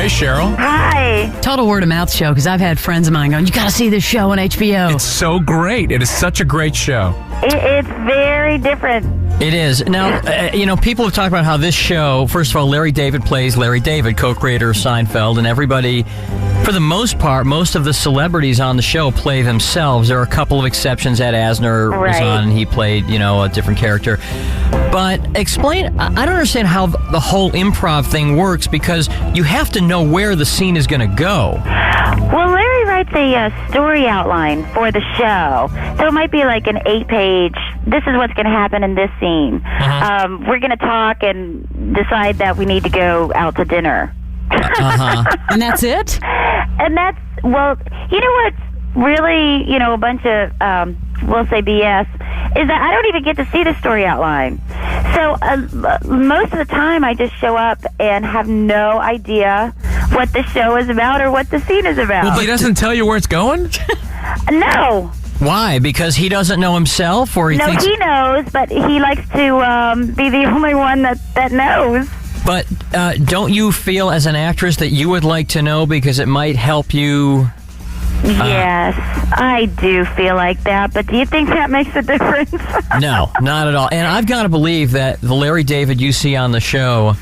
Hey, Cheryl. Hi. Total word of mouth show, because I've had friends of mine going, you got to see this show on HBO. It's so great. It is such a great show. It's very different. It is. Now, people have talked about how this show, first of all, Larry David plays Larry David, co-creator of Seinfeld, and everybody, for the most part, most of the celebrities on the show play themselves. There are a couple of exceptions. Ed Asner was on, and he played, a different character. But explain, I don't understand how the whole improv thing works, because you have to know where the scene is going to go. Well, Larry writes a story outline for the show. So it might be like an 8-page, this is what's going to happen in this scene. Uh-huh. We're going to talk and decide that we need to go out to dinner. Uh-huh. And that's it? And that's, well, you know what's really, a bunch of, we'll say BS, is that I don't even get to see the story outline. So most of the time I just show up and have no idea what the show is about or what the scene is about. Well, he doesn't tell you where it's going? No. Why? Because he doesn't know himself, or he thinks... No, he knows, but he likes to be the only one that knows. But don't you feel as an actress that you would like to know, because it might help you... Yes, I do feel like that, but do you think that makes a difference? No, not at all. And I've got to believe that the Larry David you see on the show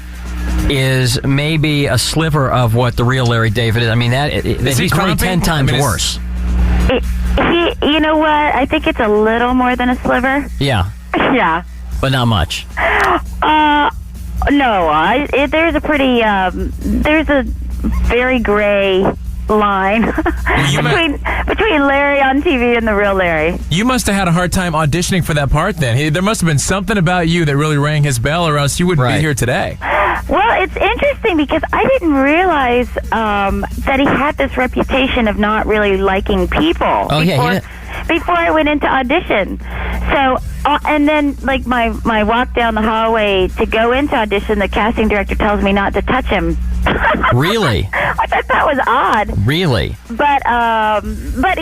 is maybe a sliver of what the real Larry David is. I mean, that he's probably 10 times worse. You know what? I think it's a little more than a sliver. Yeah. Yeah. But not much. No, there's a pretty, there's a very gray line between Larry on TV and the real Larry. You must have had a hard time auditioning for that part then. There must have been something about you that really rang his bell, or else you wouldn't be here today. Well, it's interesting because I didn't realize that he had this reputation of not really liking people before I went into audition. So, and then, like, my walk down the hallway to go into audition, the casting director tells me not to touch him. Really? Which I thought was odd. Really? But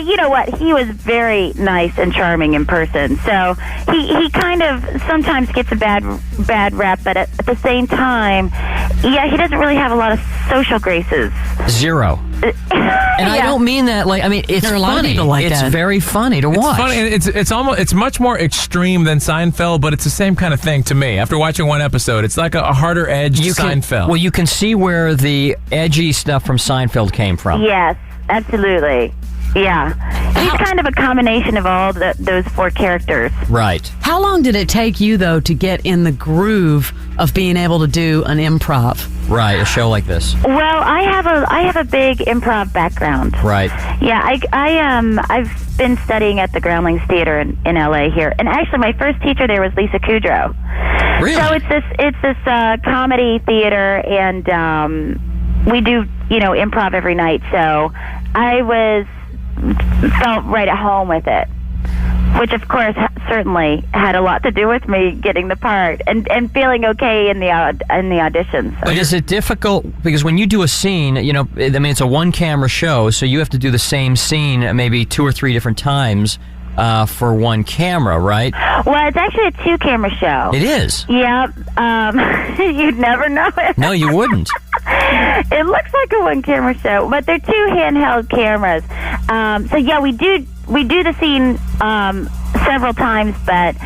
you know what? He was very nice and charming in person. So he kind of sometimes gets a bad rap, but at the same time, he doesn't really have a lot of social graces. Zero. And I don't mean that it's there are a lot of funny. people like it's that. very funny to watch. Funny, and it's much more extreme than Seinfeld, but it's the same kind of thing to me. After watching one episode, it's like a harder edged Seinfeld. Well, you can see where the edgy stuff from Seinfeld came from. Yes, absolutely. Yeah. He's kind of a combination of all those four characters. Right. How long did it take you, though, to get in the groove of being able to do an improv? Right, a show like this. Well, I have a big improv background. Right. Yeah, I've been studying at the Groundlings Theater in LA here, and actually my first teacher there was Lisa Kudrow. Really? So it's this comedy theater, and we do improv every night. So I felt right at home with it, which of course certainly had a lot to do with me getting the part and feeling okay in the auditions. But is it difficult, because when you do a scene, it's a one-camera show, so you have to do the same scene maybe 2 or 3 different times for one camera, right? Well, it's actually a 2-camera show. It is? Yeah. You'd never know it. No, you wouldn't. It looks like a 1-camera show, but they're 2 handheld cameras. So yeah, we do the scene several times, but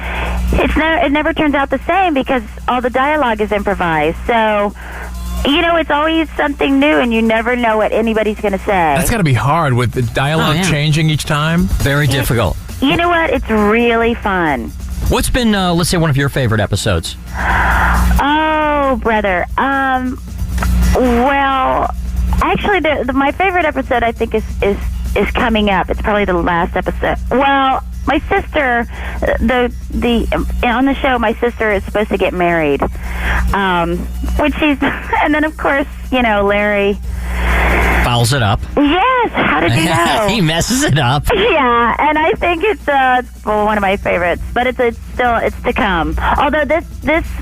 it never turns out the same because all the dialogue is improvised. So it's always something new, and you never know what anybody's going to say. That's got to be hard with the dialogue changing each time. Very difficult. You know what? It's really fun. What's been, let's say, one of your favorite episodes? Oh, brother. Well, actually, my favorite episode, I think, is coming up. It's probably the last episode. Well, my sister, on the show, my sister is supposed to get married, which and then of course, Larry Fouls it up. Yes, how did you know? He messes it up. Yeah, and I think it's one of my favorites, but it's to come. Although this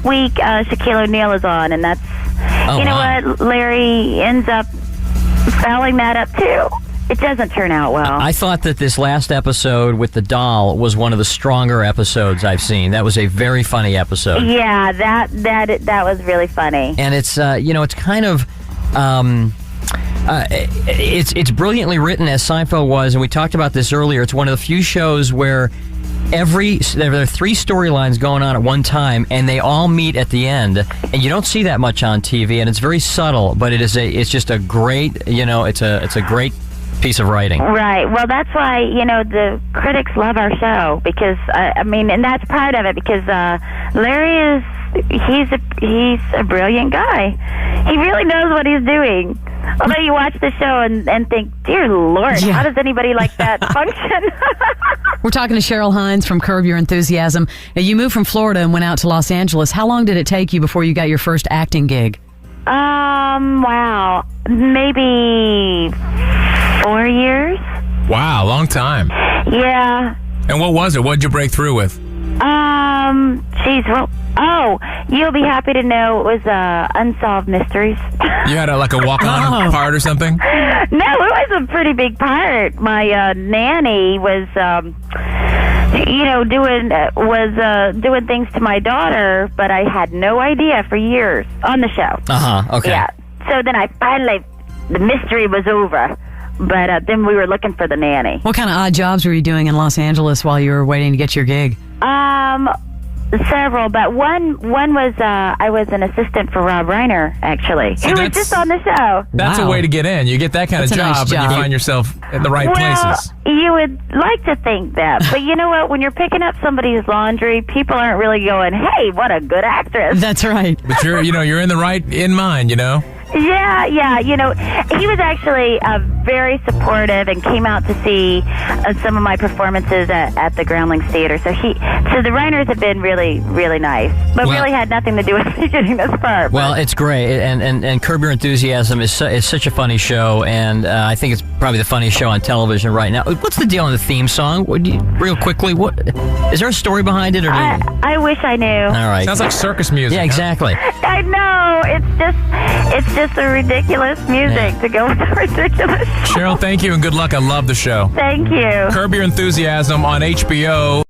week Shaquille O'Neal is on, and that's what, Larry ends up fouling that up too. It doesn't turn out well. I thought that this last episode with the doll was one of the stronger episodes I've seen. That was a very funny episode. Yeah, that was really funny. And it's it's kind of It's brilliantly written, as Seinfeld was, and we talked about this earlier. It's one of the few shows where there are 3 storylines going on at one time, and they all meet at the end. And you don't see that much on TV, and it's very subtle, but it's just a great, it's a great piece of writing. Right. Well, that's why, the critics love our show because, and that's part of it because Larry he's a brilliant guy. He really knows what he's doing. Although you watch the show and think, dear Lord, how does anybody like that function? We're talking to Cheryl Hines from Curb Your Enthusiasm. Now, you moved from Florida and went out to Los Angeles. How long did it take you before you got your first acting gig? Wow. Maybe 4 years. Wow, long time. Yeah. And what was it? What did you break through with? You'll be happy to know it was Unsolved Mysteries. You had a walk-on part or something? No, it was a pretty big part. My nanny was, doing things to my daughter, but I had no idea for years on the show. Okay. Yeah. So then the mystery was over. But then we were looking for the nanny. What kind of odd jobs were you doing in Los Angeles while you were waiting to get your gig? Several, but one was I was an assistant for Rob Reiner, actually. He was just on the show. That's a way to get in. You get that kind of job, and you find yourself in the right places. You would like to think that, but you know what? When you're picking up somebody's laundry, people aren't really going, "Hey, what a good actress." That's right. But you're in the right in mind, Yeah. He was actually very supportive and came out to see some of my performances at the Groundlings Theater. So the Reiners have been really, really nice, but really had nothing to do with me getting this part. Well, it's great, and Curb Your Enthusiasm is such a funny show, and I think it's probably the funniest show on television right now. What's the deal on the theme song? Real quickly, what is there a story behind it? Or I wish I knew. All right, sounds like circus music. Yeah, exactly. I know. It's just a ridiculous music to go with the ridiculous. Cheryl, thank you and good luck. I love the show. Thank you. Curb Your Enthusiasm on HBO.